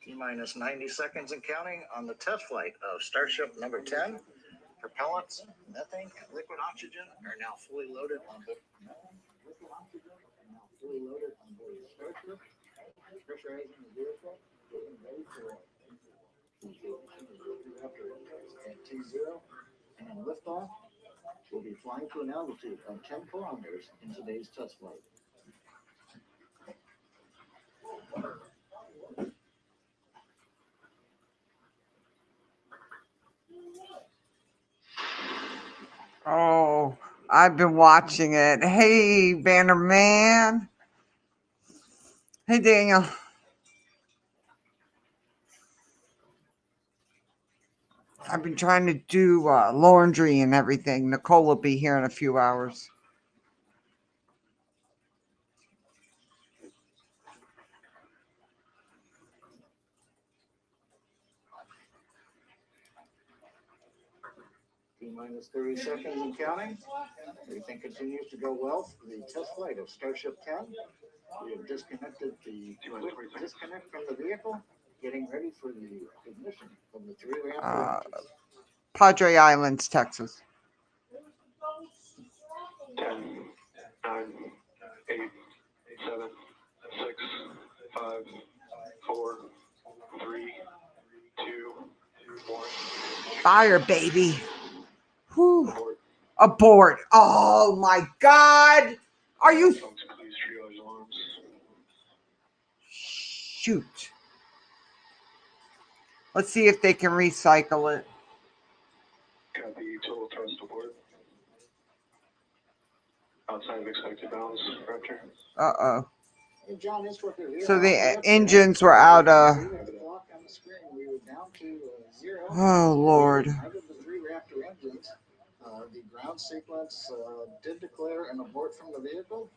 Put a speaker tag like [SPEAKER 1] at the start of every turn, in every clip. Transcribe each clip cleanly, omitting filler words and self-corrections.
[SPEAKER 1] T-minus 90 seconds and counting on the test flight of Starship number 10. Propellants, methane, and liquid oxygen are now fully loaded on board. The Starship, pressurizing the vehicle, getting ready for at T0 and liftoff. We'll be flying to an altitude of 10 kilometers in today's test flight.
[SPEAKER 2] Oh, I've been watching it. Hey, Bannerman. Hey, Daniel. I've been trying to do laundry and everything. Nicole will be here in a few hours.
[SPEAKER 1] T-minus 30 seconds and counting. Everything continues to go well for the test flight of Starship 10. We have disconnected the disconnect from the vehicle, getting ready for the ignition of the 3 reactor engines.
[SPEAKER 2] Padre Islands, Texas.
[SPEAKER 3] 10, 9, 8, 7, 6, 5, 4, 3, 2, 1.
[SPEAKER 2] Fire, baby. Whew. Abort. Oh, my God. Are you... Shoot. Let's see if they can recycle it.
[SPEAKER 3] Got the total thrust aboard. Outside of expected bounds, Raptor.
[SPEAKER 2] Uh-oh.
[SPEAKER 1] John,
[SPEAKER 2] So the engines were out of... Oh, Lord.
[SPEAKER 1] Out of the 3 Raptor engines, the ground sequence did declare an abort from the vehicle.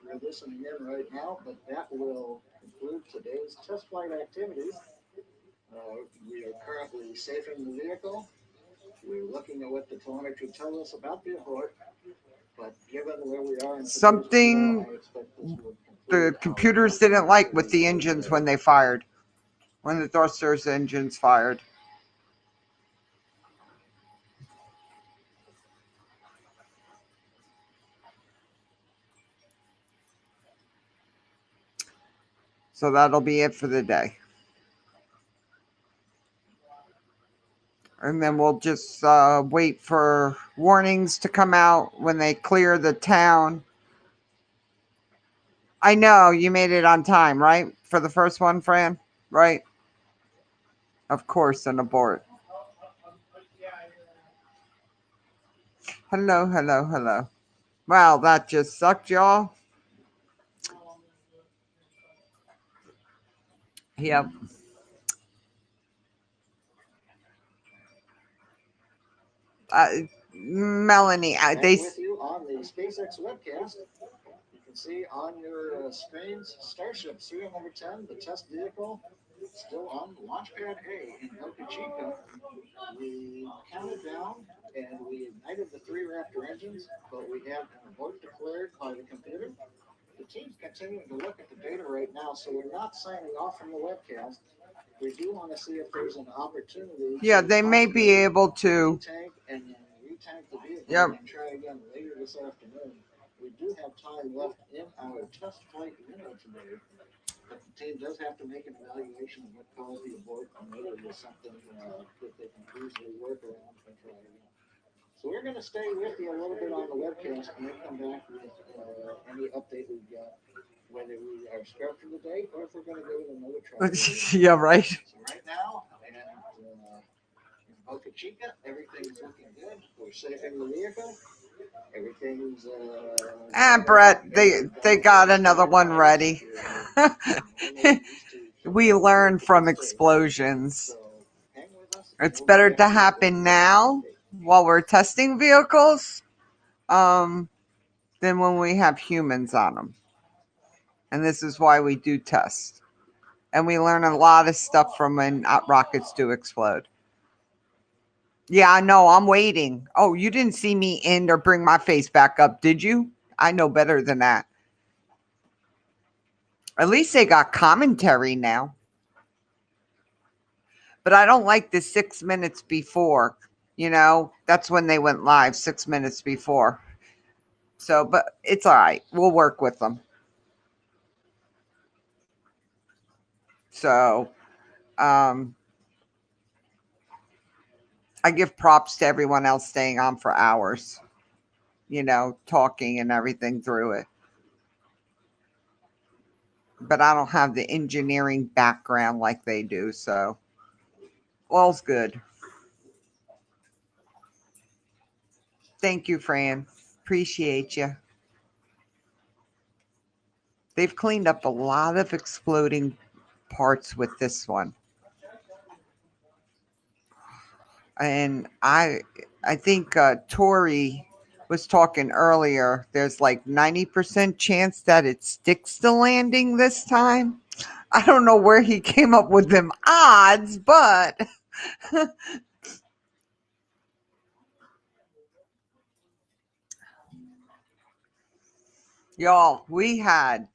[SPEAKER 1] We're listening in right now, but that will conclude today's test flight activities. We are currently safing the vehicle. We're looking at what the telemetry tells us about the abort, but given where we are in
[SPEAKER 2] something the computers didn't like with the engines when they fired, when the thrusters engines fired. So that'll be it for the day. And then we'll just wait for warnings to come out when they clear the town. I know you made it on time, right? For the first one, Fran? Right? Of course, an abort. Hello, hello, hello. Wow, that just sucked, y'all. Yep. Melanie, they...
[SPEAKER 1] With you on the SpaceX webcast. You can see on your screens Starship serial number 10, the test vehicle, still on Launchpad A in Boca Chica. We counted down and we ignited the 3 Raptor engines, but we have an abort declared by the computer. The team's continuing to look at the data right now, so we're not signing off from the webcast. We do want to see if there's an opportunity.
[SPEAKER 2] Yeah, they may be able to.
[SPEAKER 1] Tank and then retank the vehicle
[SPEAKER 2] and
[SPEAKER 1] try again later this afternoon. We do have time left in our test flight window today, but the team does have to make an evaluation of what caused the abort and whether it was something that they can easily work around and try again. So we're going to stay with you a little bit on the webcast and then come back with any update we've got, whether we are scrubbed for the day or if we're going to go with another try.
[SPEAKER 2] Yeah, right.
[SPEAKER 1] So right now, and in Boca Chica, everything's looking good. We're saving the vehicle. Everything's
[SPEAKER 2] Brett, they got another one ready. We learn from explosions. It's better to happen now while we're testing vehicles than when we have humans on them. And this is why we do tests. And we learn a lot of stuff from when rockets do explode. Yeah, I know. I'm waiting. Oh, you didn't see me end or bring my face back up, did you? I know better than that. At least they got commentary now. But I don't like the 6 minutes before. That's when they went live, 6 minutes before. So, but it's all right. We'll work with them. So, um, I give props to everyone else staying on for hours, talking and everything through it. But I don't have the engineering background like they do. So, all's good. Thank you, Fran. Appreciate you. They've cleaned up a lot of exploding parts with this one. And I think Tori was talking earlier. There's like 90% chance that it sticks the landing this time. I don't know where he came up with them odds, but y'all, we had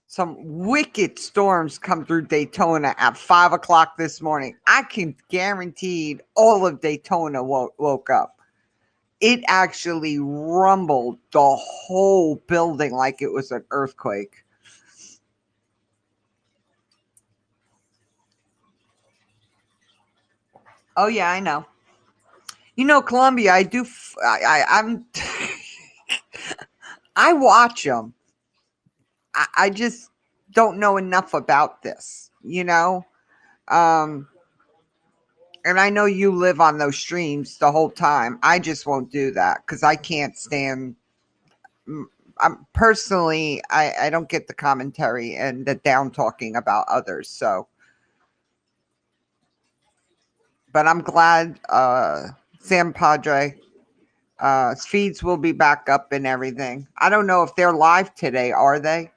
[SPEAKER 2] some wicked storms come through Daytona at 5 o'clock this morning. I can guarantee all of Daytona woke up. It actually rumbled the whole building like it was an earthquake. Oh yeah, I know. Columbia. I do. I'm. I watch them. I just don't know enough about this. Um, and I know you live on those streams the whole time. I just won't do that because I can't stand. I'm personally, I don't get the commentary and the down talking about others. So, but I'm glad Sam Padre feeds will be back up and everything. I don't know if they're live today. Are they?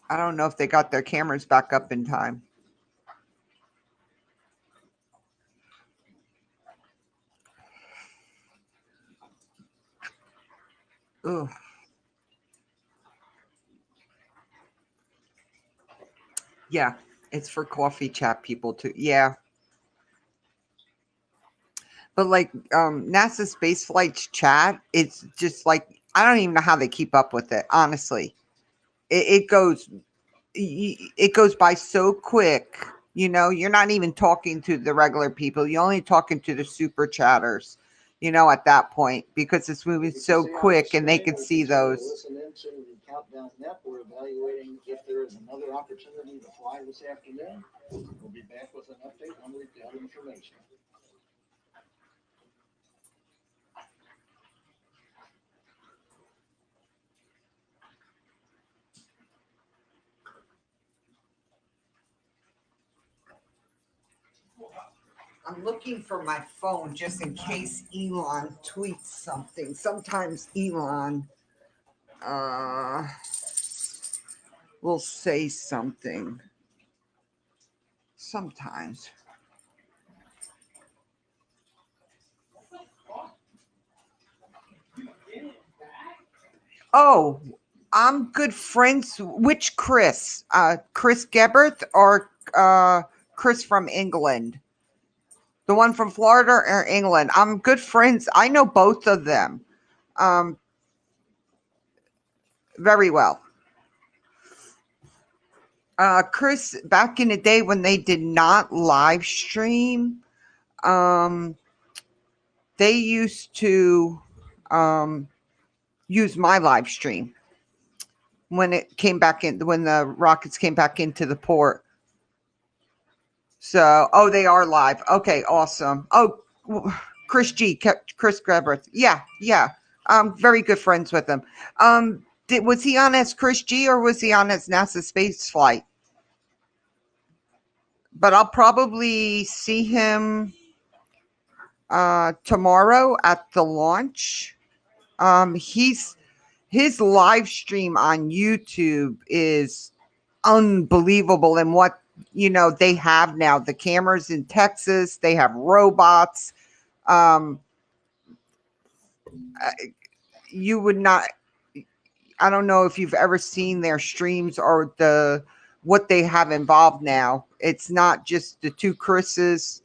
[SPEAKER 2] I don't know if they got their cameras back up in time. Ugh. Yeah, it's for coffee chat people too. Yeah. But like NASA space flights chat, it's just like I don't even know how they keep up with it. Honestly, it goes by so quick. You're not even talking to the regular people. You're only talking to the super chatters. At that point because it's moving so quick and they can see those.
[SPEAKER 1] Listen into the Countdown Net. We're evaluating if there is another opportunity to fly this afternoon. We'll be back with an update when we've got information.
[SPEAKER 2] I'm looking for my phone just in case Elon tweets something. Sometimes Elon will say something. Sometimes. Oh, I'm good friends. Which Chris? Chris Gebert or Chris from England? The one from Florida or England? I'm good friends. I know both of them very well. Chris, back in the day when they did not live stream, um, they used to use my live stream when it came back in, when the rockets came back into the port. So, oh, they are live. Okay, awesome. Oh, Chris G, Chris Greberth. Yeah, yeah. I'm very good friends with him. Was he on as Chris G or was he on as NASA space flight? But I'll probably see him tomorrow at the launch. His live stream on YouTube is unbelievable. And what they have now, the cameras in Texas, they have robots. You would not. I don't know if you've ever seen their streams or the what they have involved now. It's not just the two Chris's.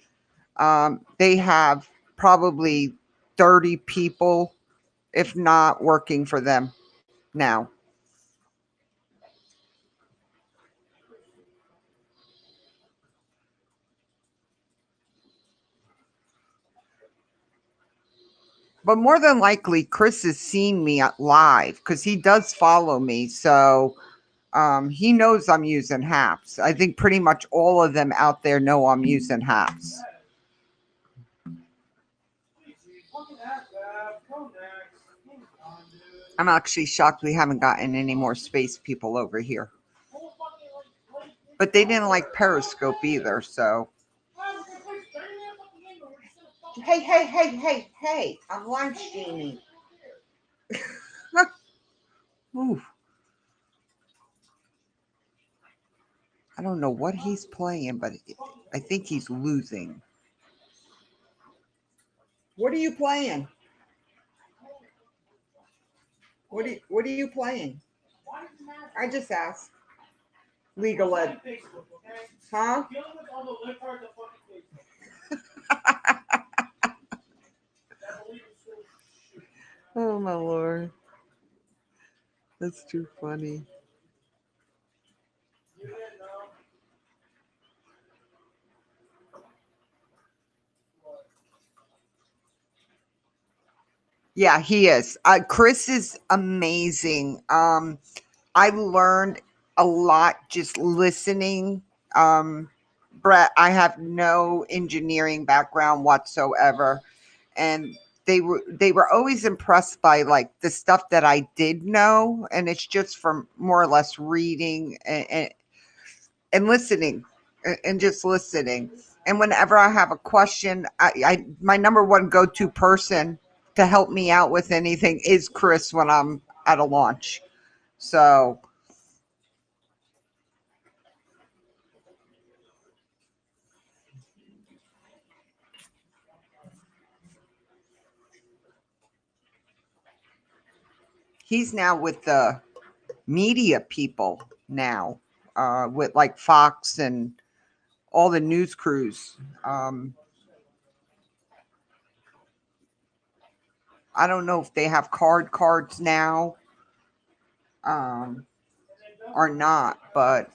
[SPEAKER 2] They have probably 30 people, if not working for them now. But more than likely, Chris has seen me live because he does follow me. So he knows I'm using Haps. I think pretty much all of them out there know I'm using Haps. I'm actually shocked we haven't gotten any more space people over here. But they didn't like Periscope either, so. Hey. I'm live streaming. Ooh. I don't know what he's playing, but I think he's losing. What are you playing? What are you playing? I just asked. League of Legends. Huh? Oh my lord. That's too funny. Yeah, he is. Chris is amazing. I learned a lot just listening. Brett, I have no engineering background whatsoever, and they were always impressed by like the stuff that I did know, and it's just from more or less reading and listening and just listening. And whenever I have a question, I my number one go-to person to help me out with anything is Chris when I'm at a launch. So he's now with the media people now, with like Fox and all the news crews. I don't know if they have cards now, um, or not, but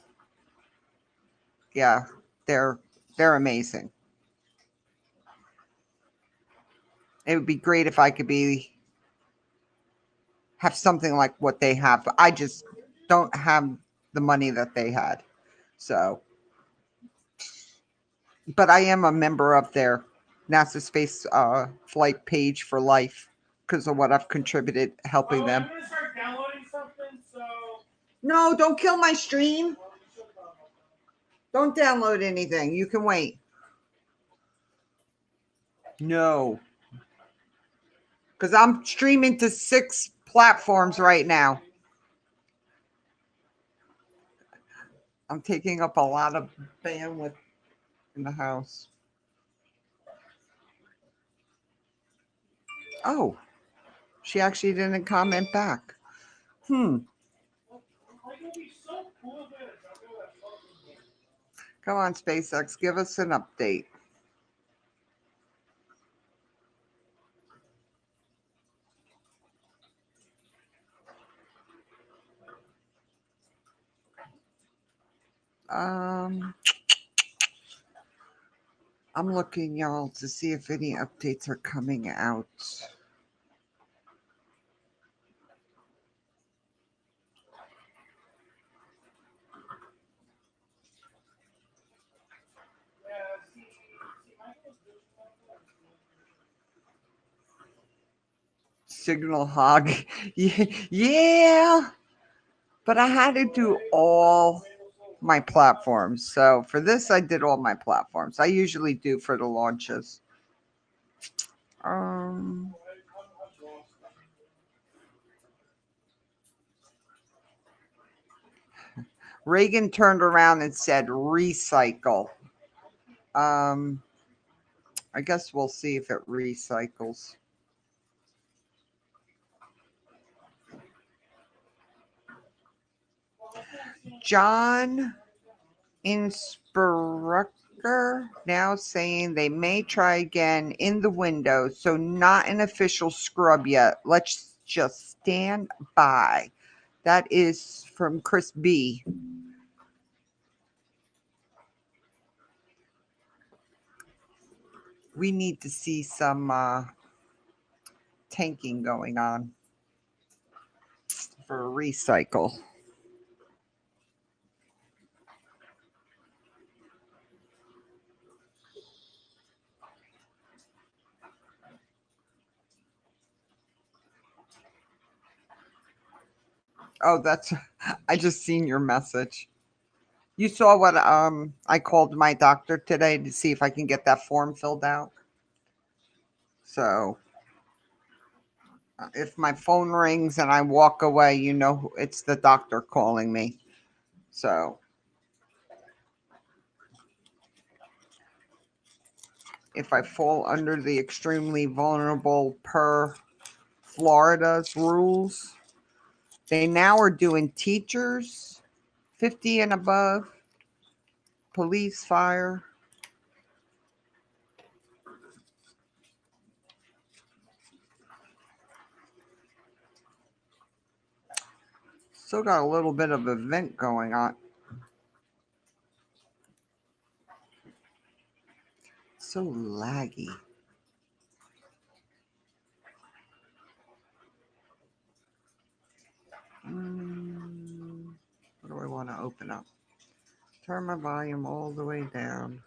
[SPEAKER 2] yeah, they're they're amazing. It would be great if I could have something like what they have. I just don't have the money that they had. So, but I am a member of their NASA Space Flight page for life because of what I've contributed helping them. No, don't kill my stream. Don't download anything. You can wait. No, because I'm streaming to 6 platforms right now. I'm taking up a lot of bandwidth in the house. Oh, she actually didn't comment back. Come on, SpaceX, give us an update. Um, I'm looking, y'all, to see if any updates are coming out. Signal hog. Yeah, but I had to do all my platforms. So for this, I did all my platforms. I usually do for the launches. Um, Reagan turned around and said recycle. Um, I guess we'll see if it recycles. John Inspector now saying they may try again in the window, so not an official scrub yet. Let's just stand by. That is from Chris B. We need to see some tanking going on for recycle. Oh, that's I just seen your message. You saw what I called my doctor today to see if I can get that form filled out. So if my phone rings and I walk away, you know it's the doctor calling me. So if I fall under the extremely vulnerable per Florida's rules, they now are doing teachers 50 and above, police, fire. Still got a little bit of event going on. So laggy. What do I want to open up? Turn my volume all the way down.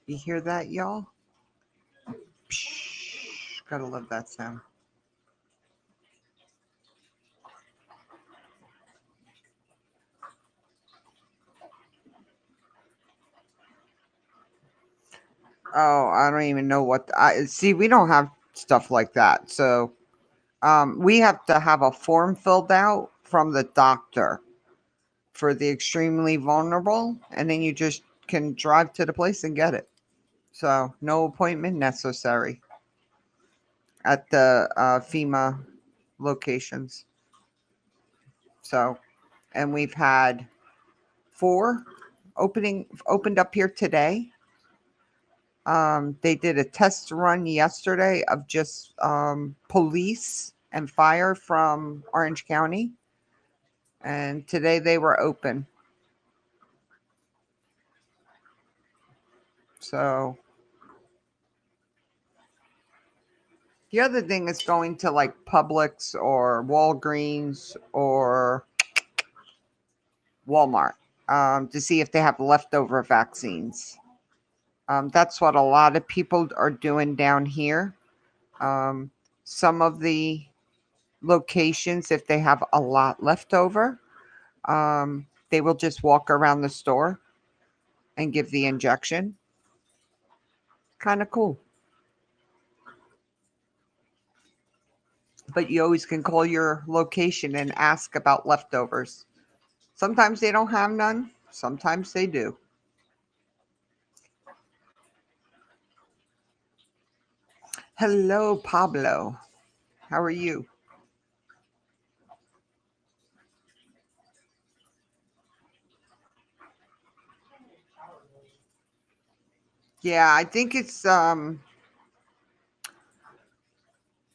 [SPEAKER 2] You hear that, y'all? Gotta love that sound. Oh, I don't even know what I see. We don't have stuff like that, so we have to have a form filled out from the doctor for the extremely vulnerable, and then you just can drive to the place and get it. So no appointment necessary at the FEMA locations. So, and we've had 4 opened up here today. They did a test run yesterday of just police and fire from Orange County, and today they were open. So the other thing is going to like Publix or Walgreens or Walmart to see if they have leftover vaccines. That's what a lot of people are doing down here. Some of the locations, if they have a lot left over, they will just walk around the store and give the injection. Kind of cool. But you always can call your location and ask about leftovers. Sometimes they don't have none, sometimes they do. Hello, Pablo. How are you? Yeah, I think it's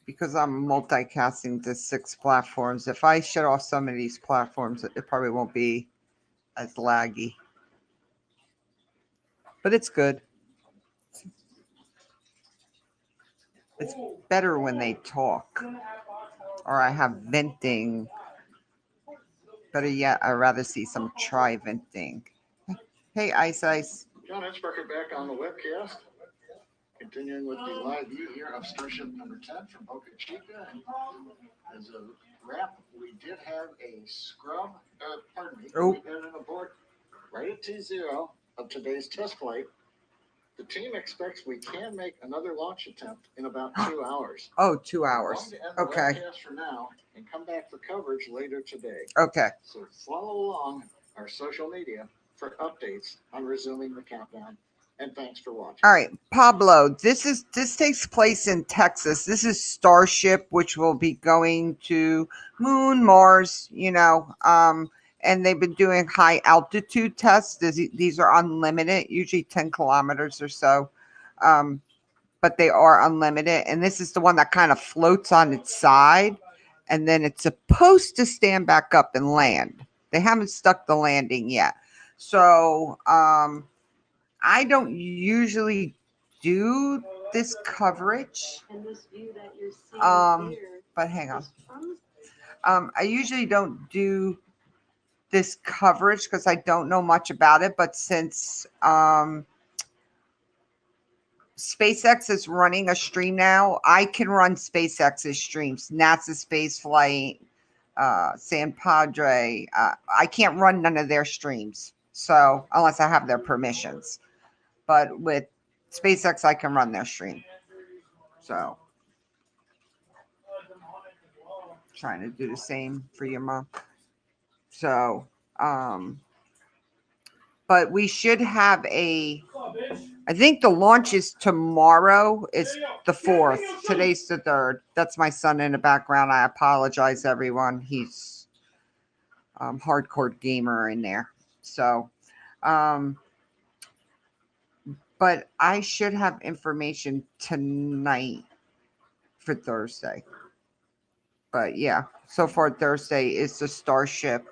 [SPEAKER 2] because I'm multicasting to 6 platforms. If I shut off some of these platforms, it probably won't be as laggy. But it's good. It's better when they talk. Or I have venting. Better yet, I'd rather see some try venting. Hey, Ice Ice.
[SPEAKER 1] John Etzberger back on the webcast. Continuing with the live view here of Starship number 10 from Boca Chica. And as a wrap, we did have a scrub, we had an abort right at T0 of today's test flight. The team expects we can make another launch attempt in about 2 hours.
[SPEAKER 2] Oh, 2
[SPEAKER 1] We're
[SPEAKER 2] hours.
[SPEAKER 1] going to end the
[SPEAKER 2] Okay.
[SPEAKER 1] webcast for now and come back for coverage later today.
[SPEAKER 2] Okay.
[SPEAKER 1] So follow along our social media for updates on resuming the countdown. And thanks for watching.
[SPEAKER 2] All right, Pablo, this takes place in Texas. This is Starship, which will be going to Moon, Mars, and they've been doing high altitude tests. These are unlimited, usually 10 kilometers or so. But they are unlimited. And this is the one that kind of floats on its side. And then it's supposed to stand back up and land. They haven't stuck the landing yet. So I don't usually do this coverage. But hang on. I usually don't do this coverage because I don't know much about it. But since SpaceX is running a stream now, I can run SpaceX's streams. NASA Space Flight, San Padre. I can't run none of their streams. So unless I have their permissions. But with SpaceX, I can run their stream. So trying to do the same for your mom. So, but we should have I think the launch is tomorrow. It's the 4th. Today's the 3rd. That's my son in the background. I apologize, everyone. He's hardcore gamer in there. So, but I should have information tonight for Thursday. But yeah, so far Thursday is the Starship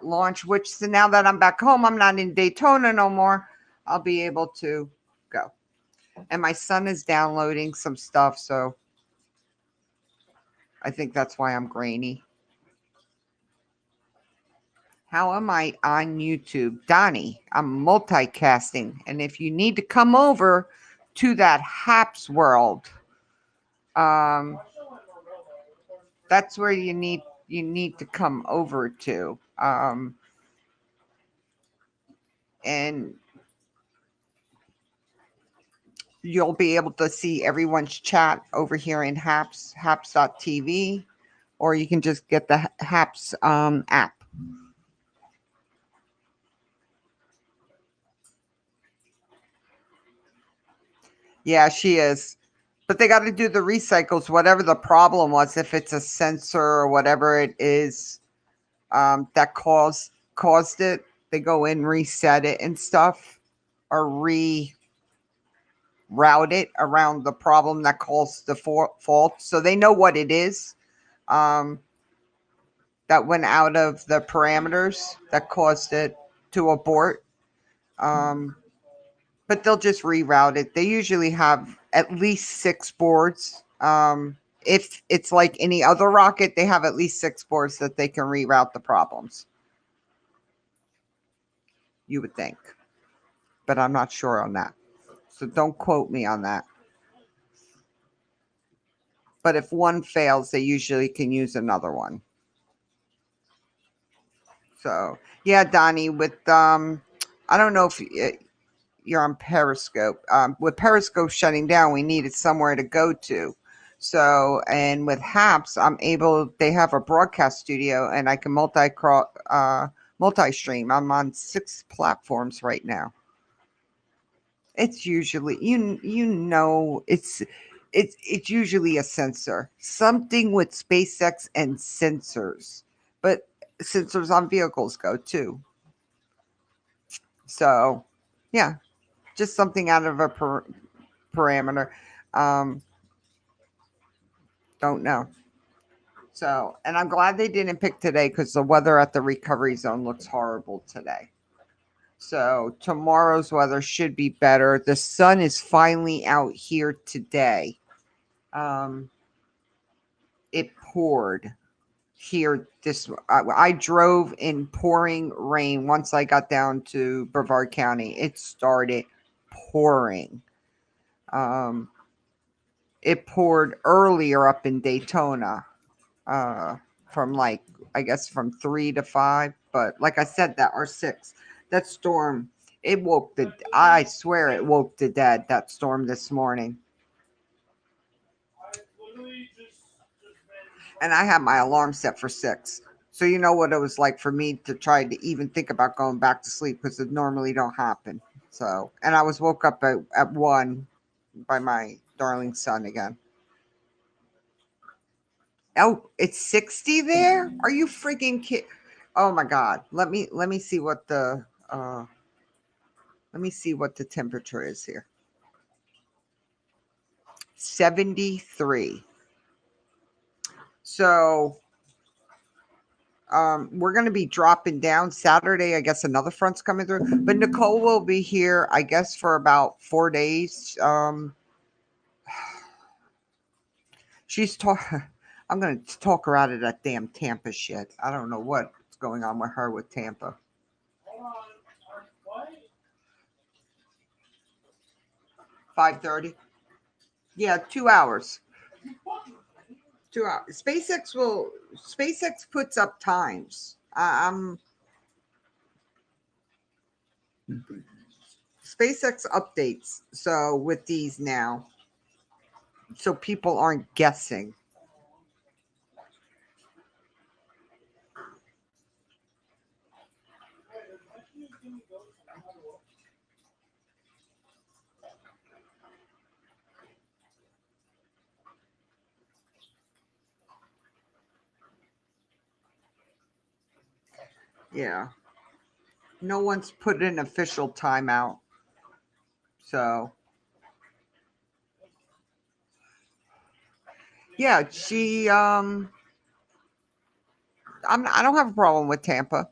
[SPEAKER 2] launch, which now that I'm back home, I'm not in Daytona no more. I'll be able to go. And my son is downloading some stuff, so I think that's why I'm grainy. How am I on YouTube? Donnie, I'm multicasting. And if you need to come over to that Haps world, that's where you need to come over to. And you'll be able to see everyone's chat over here in haps.tv, or you can just get the Haps app. Yeah, she is. But they got to do the recycles, whatever the problem was, if it's a sensor or whatever it is that caused it. They go in, reset it and stuff, or reroute it around the problem that caused the fault. So they know what it is that went out of the parameters that caused it to abort. But they'll just reroute it. They usually have at least 6 boards. If it's like any other rocket, they have at least 6 boards that they can reroute the problems. You would think. But I'm not sure on that. So don't quote me on that. But if one fails, they usually can use another one. So, yeah, Donnie, with I don't know if you're on Periscope. With Periscope shutting down, we needed somewhere to go to. So, and with Haps, they have a broadcast studio and I can multi-stream. I'm on 6 platforms right now. It's usually, it's usually a sensor, something with SpaceX and sensors, but sensors on vehicles go too. So, yeah, just something out of a parameter. Don't know. So, and I'm glad they didn't pick today because the weather at the recovery zone looks horrible today. So tomorrow's weather should be better. The sun is finally out here today. It poured here. I drove in pouring rain once I got down to Brevard County. It started pouring. It poured earlier up in Daytona, from I guess from 3 to 5. But like I said, that or 6, that storm It woke the, I swear it woke the dead, that storm this morning. And I had my alarm set for 6. So you know what it was like for me to try to even think about going back to sleep because it normally don't happen. So, and I was woke up at 1 by my darling son again. Oh, it's 60 there? Are you freaking kidding? Oh my God. Let me see what the let me see what the temperature is here. 73. So we're going to be dropping down Saturday. I guess another front's coming through, but Nicole will be here, I guess, for about 4 days. She's talking. I'm going to talk her out of that damn Tampa shit. I don't know what's going on with her with Tampa. 5:30. Yeah, 2 hours. 2 hours. SpaceX puts up times. SpaceX updates. So with these now, so people aren't guessing. Yeah. No one's put an official timeout. So yeah, I don't have a problem with Tampa.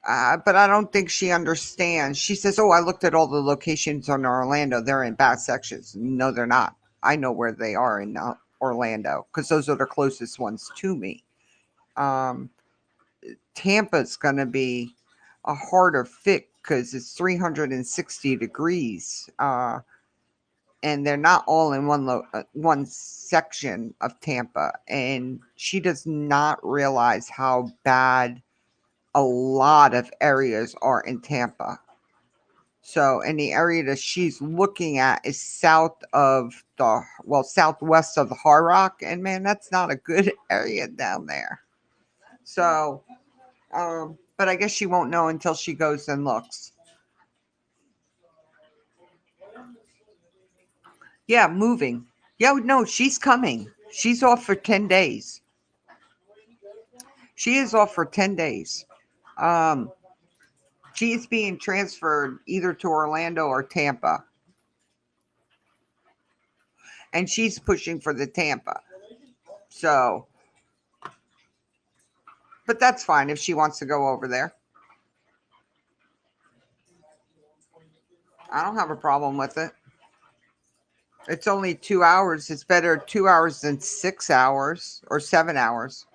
[SPEAKER 2] But I don't think she understands. She says, "Oh, I looked at all the locations on Orlando. They're in bad sections." No, they're not. I know where they are in Orlando because those are the closest ones to me. Um, Tampa's going to be a harder fit because it's 360 degrees, and they're not all in one section of Tampa. And she does not realize how bad a lot of areas are in Tampa. So, and the area that she's looking at is southwest of the Hard Rock, and man, that's not a good area down there. So, but I guess she won't know until she goes and looks. Yeah, moving. Yeah, no, she's coming. She's off for 10 days. She is off for 10 days. Um, she is being transferred either to Orlando or Tampa. And she's pushing for the Tampa. So, but that's fine if she wants to go over there. I don't have a problem with it. It's only 2 hours. It's better 2 hours than 6 hours or 7 hours.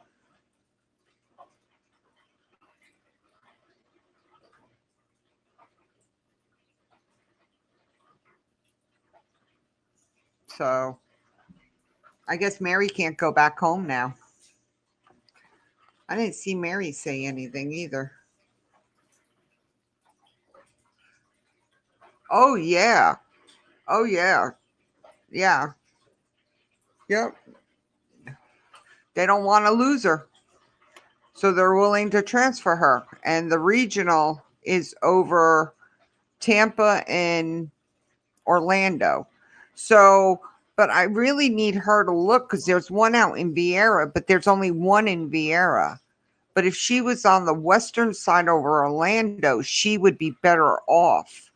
[SPEAKER 2] So I guess Mary can't go back home now. I didn't see Mary say anything either. Oh, yeah. Oh, yeah. Yeah. Yep. They don't want to lose her. So they're willing to transfer her. And the regional is over Tampa and Orlando. So, but I really need her to look because there's one out in Vieira, but there's only one in Vieira. But if she was on the western side over Orlando, she would be better off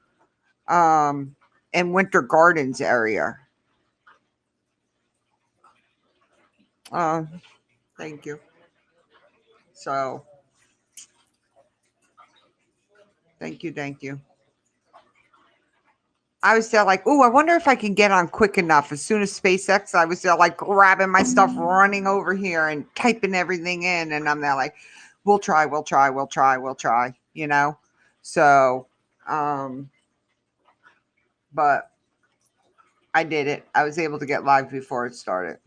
[SPEAKER 2] in Winter Gardens area. Uh, thank you. So, thank you, thank you. I was there like, oh, I wonder if I can get on quick enough. As soon as SpaceX, I was there like grabbing my stuff, running over here and typing everything in. And I'm there like, we'll try. You know? So, but I did it. I was able to get live before it started.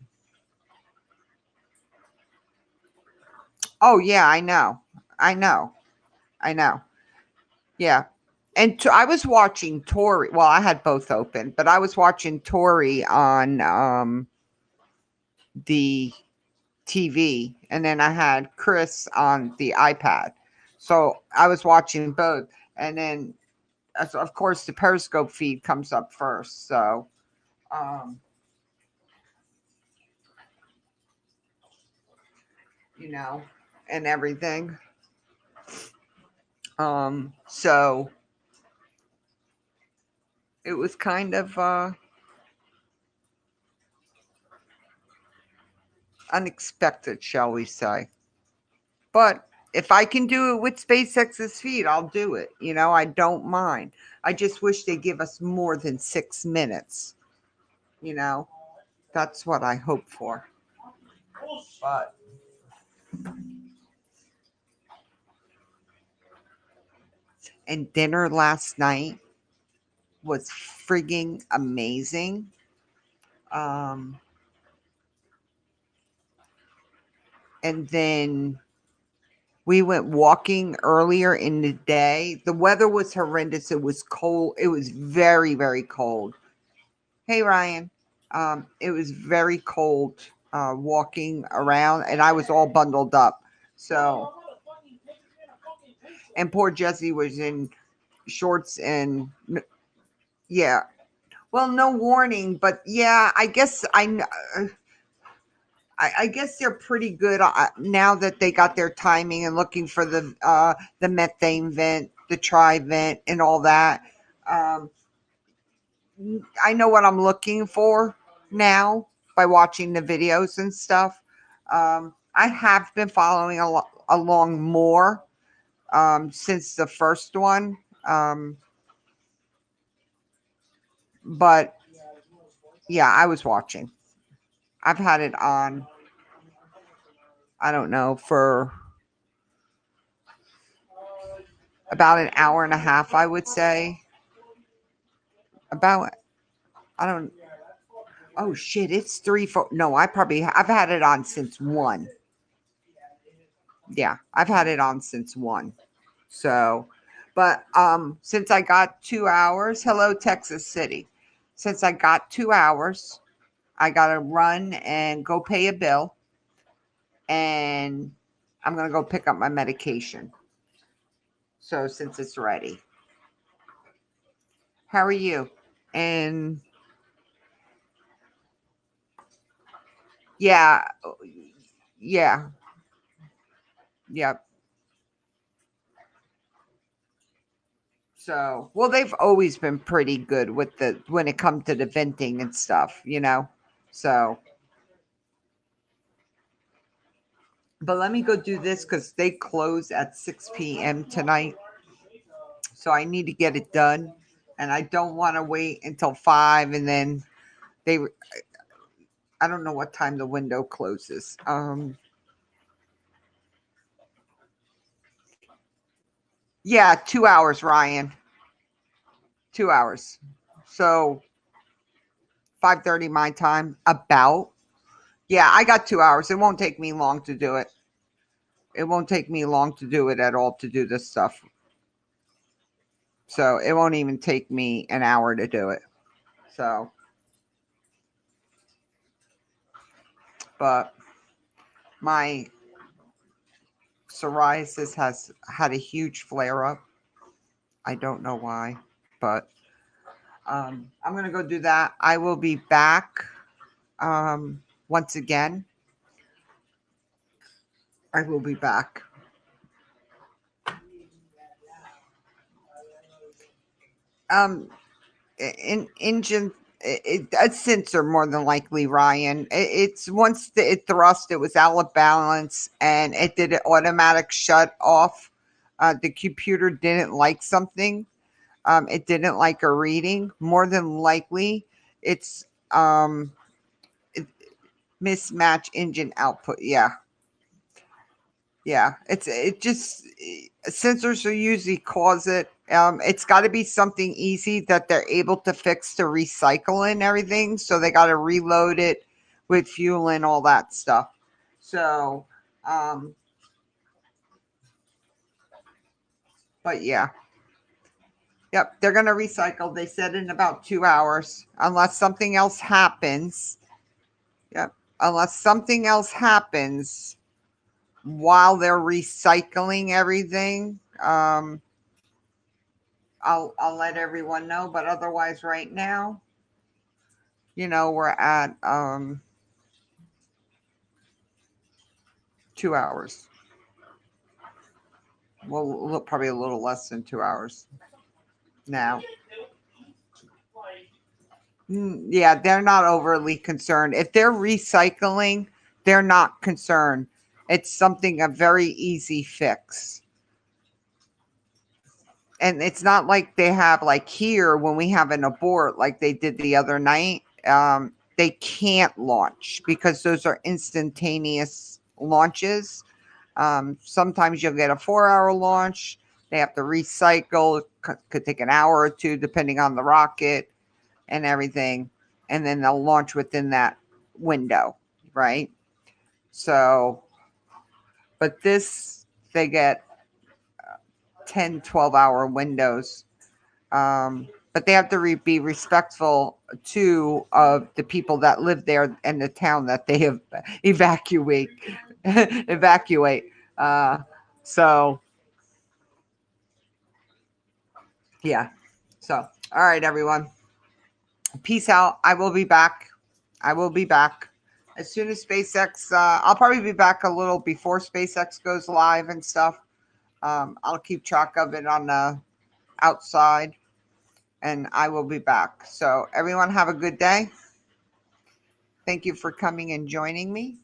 [SPEAKER 2] Oh, yeah, I know. Yeah. And I was watching Tori. Well, I had both open, but I was watching Tori on the TV, and then I had Chris on the iPad. So I was watching both, and then of course the Periscope feed comes up first. So, um, you know, and everything. So it was kind of unexpected, shall we say? But if I can do it with SpaceX's feed, I'll do it. I don't mind. I just wish they give us more than 6 minutes. You know, that's what I hope for. But and dinner last night was frigging amazing. Um, and then we went walking earlier in the day. The weather was horrendous. It was cold. It was very, very cold. Hey, Ryan. It was very cold walking around, and I was all bundled up. So, and poor Jesse was in shorts and yeah. Well, no warning, but yeah, I guess they're pretty good now that they got their timing and looking for the methane vent, the tri vent, and all that. Um, I know what I'm looking for now by watching the videos and stuff. I have been following along more since the first one, but yeah, I was watching. I've had it on. I don't know for about an hour and a half. I would say about. I don't. Oh shit! It's 3 4. No, I've had it on since 1. Yeah, I've had it on since 1. So, but since I got 2 hours, hello Texas City. Since I got 2 hours, I gotta run and go pay a bill, and I'm gonna go pick up my medication. So since it's ready, how are you? And yeah, yeah, yeah. So, well, they've always been pretty good with the when it comes to the venting and stuff. So, but let me go do this because they close at 6 p.m. tonight. So I need to get it done, and I don't want to wait until 5 and then they. I don't know what time the window closes. Yeah, 2 hours, Ryan. 2 hours. So 5:30 my time. About. Yeah, I got 2 hours. It won't take me long to do it. It won't take me long to do it at all to do this stuff. So it won't even take me an hour to do it. So, but my psoriasis has had a huge flare up. I don't know why, but I'm going to go do that. I will be back once again. I will be back. Um, in engine a sensor more than likely, Ryan. It's once it thrust, it was out of balance and it did an automatic shut off. The computer didn't like something. It didn't like a reading. More than likely, it's it, mismatch engine output. Yeah, yeah. It just sensors are usually cause it. It's got to be something easy that they're able to fix to recycle and everything. So they got to reload it with fuel and all that stuff. So, um, but yeah. Yep, they're going to recycle. They said in about 2 hours, unless something else happens. Yep, unless something else happens while they're recycling everything. I'll let everyone know. But otherwise, right now, we're at 2 hours. Well, probably a little less than 2 hours now. Yeah, they're not overly concerned. If they're recycling, they're not concerned. It's a very easy fix. And it's not like they have, like here, when we have an abort like they did the other night, they can't launch because those are instantaneous launches. Sometimes you'll get a 4-hour launch. They have to recycle. Could take an hour or two, depending on the rocket and everything. And then they'll launch within that window, right? So, but this, they get 10, 12-hour windows. But they have to be respectful to of the people that live there and the town that they have evacuate. So yeah. So all right, everyone. Peace out. I will be back. As soon as SpaceX. I'll probably be back a little before SpaceX goes live and stuff. I'll keep track of it on the outside. And I will be back. So everyone have a good day. Thank you for coming and joining me.